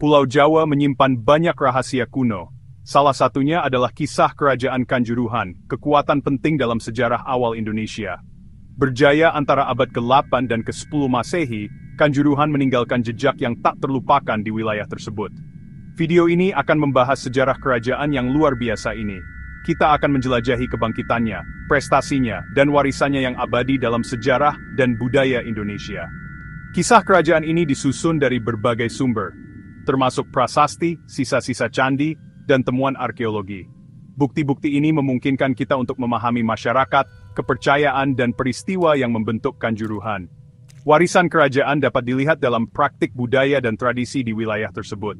Pulau Jawa menyimpan banyak rahasia kuno. Salah satunya adalah kisah Kerajaan Kanjuruhan, kekuatan penting dalam sejarah awal Indonesia. Berjaya antara abad ke-8 dan ke-10 Masehi, Kanjuruhan meninggalkan jejak yang tak terlupakan di wilayah tersebut. Video ini akan membahas sejarah kerajaan yang luar biasa ini. Kita akan menjelajahi kebangkitannya, prestasinya, dan warisannya yang abadi dalam sejarah dan budaya Indonesia. Kisah kerajaan ini disusun dari berbagai sumber, termasuk prasasti, sisa-sisa candi, dan temuan arkeologi. Bukti-bukti ini memungkinkan kita untuk memahami masyarakat, kepercayaan, dan peristiwa yang membentuk Kanjuruhan. Warisan kerajaan dapat dilihat dalam praktik budaya dan tradisi di wilayah tersebut.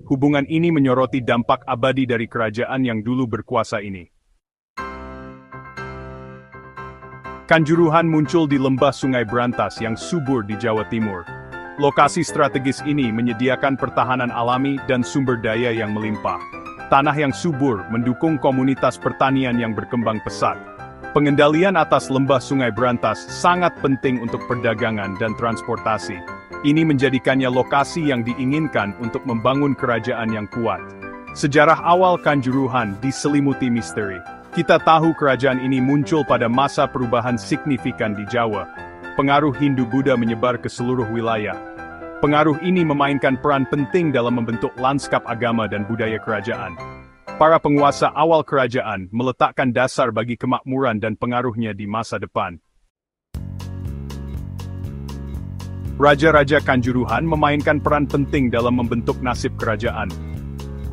Hubungan ini menyoroti dampak abadi dari kerajaan yang dulu berkuasa ini. Kanjuruhan muncul di lembah Sungai Brantas yang subur di Jawa Timur. Lokasi strategis ini menyediakan pertahanan alami dan sumber daya yang melimpah. Tanah yang subur mendukung komunitas pertanian yang berkembang pesat. Pengendalian atas lembah Sungai Brantas sangat penting untuk perdagangan dan transportasi. Ini menjadikannya lokasi yang diinginkan untuk membangun kerajaan yang kuat. Sejarah awal Kanjuruhan diselimuti misteri. Kita tahu kerajaan ini muncul pada masa perubahan signifikan di Jawa. Pengaruh Hindu-Buddha menyebar ke seluruh wilayah. Pengaruh ini memainkan peran penting dalam membentuk lanskap agama dan budaya kerajaan. Para penguasa awal kerajaan meletakkan dasar bagi kemakmuran dan pengaruhnya di masa depan. Raja-raja Kanjuruhan memainkan peran penting dalam membentuk nasib kerajaan.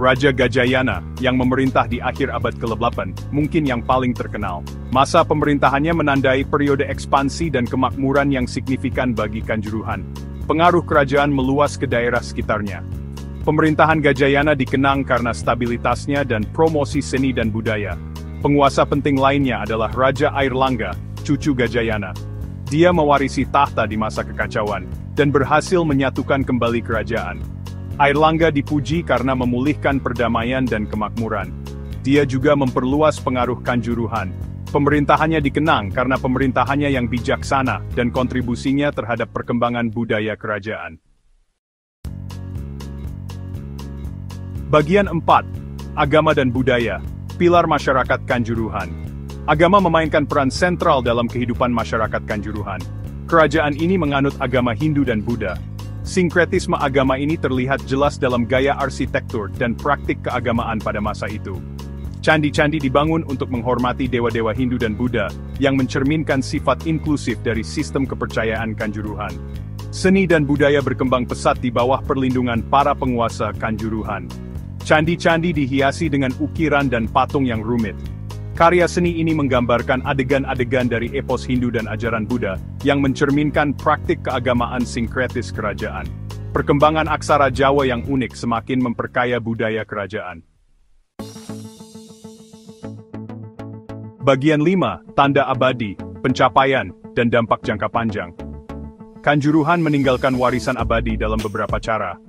Raja Gajayana, yang memerintah di akhir abad ke-8, mungkin yang paling terkenal. Masa pemerintahannya menandai periode ekspansi dan kemakmuran yang signifikan bagi Kanjuruhan. Pengaruh kerajaan meluas ke daerah sekitarnya. Pemerintahan Gajayana dikenang karena stabilitasnya dan promosi seni dan budaya. Penguasa penting lainnya adalah Raja Airlangga, cucu Gajayana. Dia mewarisi tahta di masa kekacauan, dan berhasil menyatukan kembali kerajaan. Airlangga dipuji karena memulihkan perdamaian dan kemakmuran. Dia juga memperluas pengaruh Kanjuruhan. Pemerintahannya dikenang karena pemerintahannya yang bijaksana dan kontribusinya terhadap perkembangan budaya kerajaan. Bagian 4. Agama dan budaya, pilar masyarakat Kanjuruhan. Agama memainkan peran sentral dalam kehidupan masyarakat Kanjuruhan. Kerajaan ini menganut agama Hindu dan Buddha. Sinkretisme agama ini terlihat jelas dalam gaya arsitektur dan praktik keagamaan pada masa itu. Candi-candi dibangun untuk menghormati dewa-dewa Hindu dan Buddha, yang mencerminkan sifat inklusif dari sistem kepercayaan Kanjuruhan. Seni dan budaya berkembang pesat di bawah perlindungan para penguasa Kanjuruhan. Candi-candi dihiasi dengan ukiran dan patung yang rumit. Karya seni ini menggambarkan adegan-adegan dari epos Hindu dan ajaran Buddha, yang mencerminkan praktik keagamaan sinkretis kerajaan. Perkembangan aksara Jawa yang unik semakin memperkaya budaya kerajaan. Bagian 5. Tanda abadi, pencapaian, dan dampak jangka panjang. Kanjuruhan meninggalkan warisan abadi dalam beberapa cara.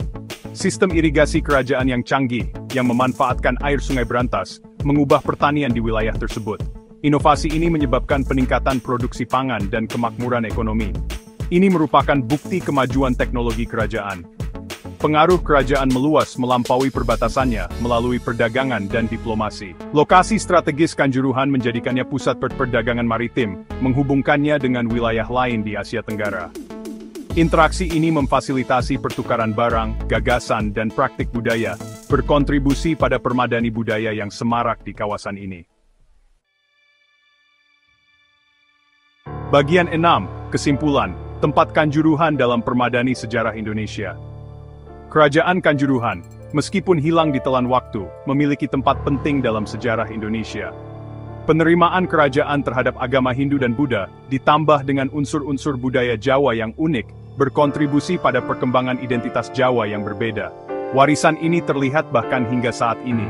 Sistem irigasi kerajaan yang canggih, yang memanfaatkan air Sungai Brantas, mengubah pertanian di wilayah tersebut. Inovasi ini menyebabkan peningkatan produksi pangan dan kemakmuran ekonomi. Ini merupakan bukti kemajuan teknologi kerajaan. Pengaruh kerajaan meluas melampaui perbatasannya melalui perdagangan dan diplomasi. Lokasi strategis Kanjuruhan menjadikannya pusat perdagangan maritim, menghubungkannya dengan wilayah lain di Asia Tenggara. Interaksi ini memfasilitasi pertukaran barang, gagasan, dan praktik budaya, berkontribusi pada permadani budaya yang semarak di kawasan ini. Bagian 6. Kesimpulan, tempat Kanjuruhan dalam permadani sejarah Indonesia. Kerajaan Kanjuruhan, meskipun hilang di telan waktu, memiliki tempat penting dalam sejarah Indonesia. Penerimaan kerajaan terhadap agama Hindu dan Buddha, ditambah dengan unsur-unsur budaya Jawa yang unik, berkontribusi pada perkembangan identitas Jawa yang berbeda. Warisan ini terlihat bahkan hingga saat ini.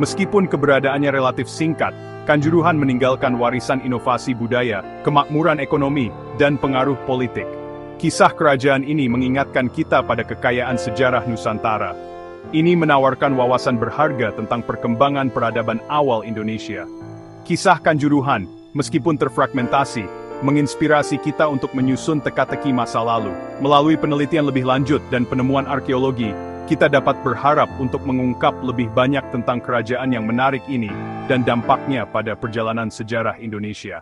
Meskipun keberadaannya relatif singkat, Kanjuruhan meninggalkan warisan inovasi budaya, kemakmuran ekonomi, dan pengaruh politik. Kisah kerajaan ini mengingatkan kita pada kekayaan sejarah Nusantara. Ini menawarkan wawasan berharga tentang perkembangan peradaban awal Indonesia. Kisah Kanjuruhan, meskipun terfragmentasi, menginspirasi kita untuk menyusun teka-teki masa lalu. Melalui penelitian lebih lanjut dan penemuan arkeologi, kita dapat berharap untuk mengungkap lebih banyak tentang kerajaan yang menarik ini dan dampaknya pada perjalanan sejarah Indonesia.